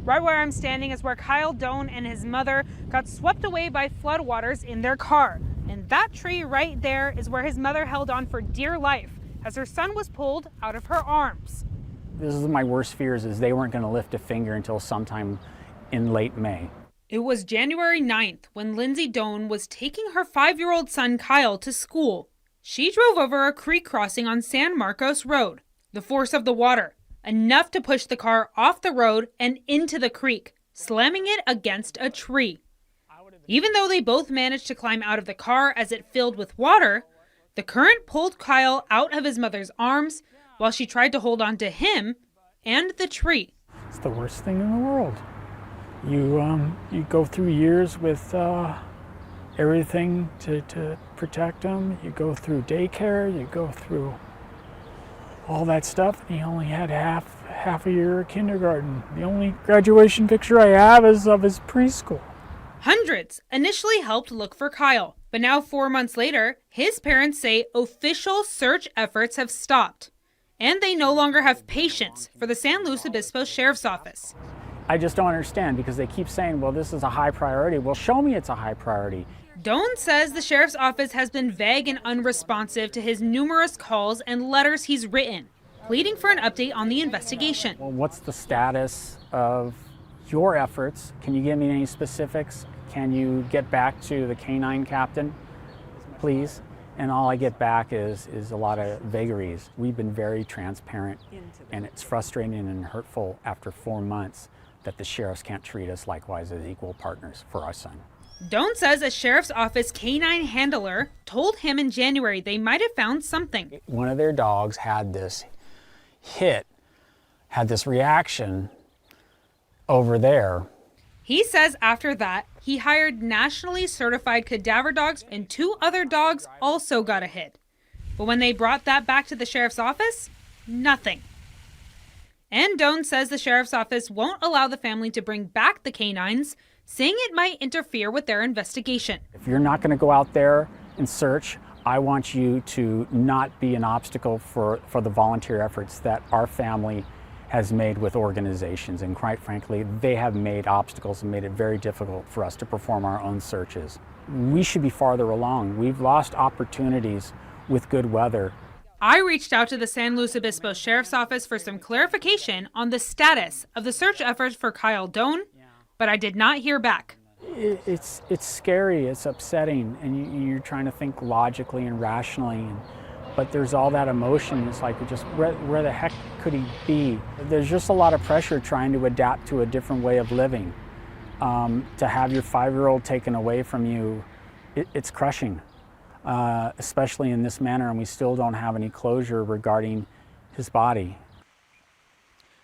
Right where I'm standing is where Kyle Doan and his mother got swept away by floodwaters in their car. And that tree right there is where his mother held on for dear life as her son was pulled out of her arms. This is my worst fears, is they weren't going to lift a finger until sometime in late May. It was January 9th when Lindsay Doan was taking her 5-year-old son Kyle to school. She drove over a creek crossing on San Marcos Road. The force of the water, enough to push the car off the road and into the creek, slamming it against a tree. Even though they both managed to climb out of the car as it filled with water, the current pulled Kyle out of his mother's arms while she tried to hold on to him and the tree. It's the worst thing in the world. You go through years with everything to protect them. You go through daycare, you go through all that stuff, and he only had half a year of kindergarten. The only graduation picture I have is of his preschool. Hundreds initially helped look for Kyle, but now 4 months later, his parents say official search efforts have stopped, and they no longer have patience for the San Luis Obispo Sheriff's Office. I just don't understand, because they keep saying, well, this is a high priority. Well, show me it's a high priority. Doan says the sheriff's office has been vague and unresponsive to his numerous calls and letters he's written, pleading for an update on the investigation. Well, what's the status of your efforts? Can you give me any specifics? Can you get back to the K-9 captain, please? And all I get back is a lot of vagaries. We've been very transparent, and it's frustrating and hurtful after 4 months that the sheriffs can't treat us likewise as equal partners for our son. Doan says a sheriff's office K-9 handler told him in January they might have found something. One of their dogs had this reaction over there. He says after that, he hired nationally certified cadaver dogs, and 2 other dogs also got a hit. But when they brought that back to the sheriff's office, nothing. And Doan says the sheriff's office won't allow the family to bring back the K-9s, saying it might interfere with their investigation. If you're not going to go out there and search, I want you to not be an obstacle for the volunteer efforts that our family has made with organizations. And quite frankly, they have made obstacles and made it very difficult for us to perform our own searches. We should be farther along. We've lost opportunities with good weather. I reached out to the San Luis Obispo Sheriff's Office for some clarification on the status of the search efforts for Kyle Doan, but I did not hear back. It's scary, it's upsetting, and you're trying to think logically and rationally, but there's all that emotion. It's like, just where the heck could he be? There's just a lot of pressure trying to adapt to a different way of living. To have your 5-year-old taken away from you, it's crushing. Especially in this manner, and we still don't have any closure regarding his body.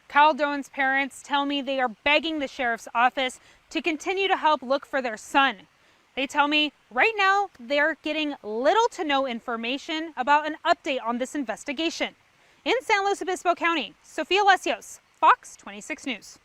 Kyle Doan's parents tell me they are begging the sheriff's office to continue to help look for their son. They tell me right now they're getting little to no information about an update on this investigation. In San Luis Obispo County, Sofia Lesios, Fox 26 News.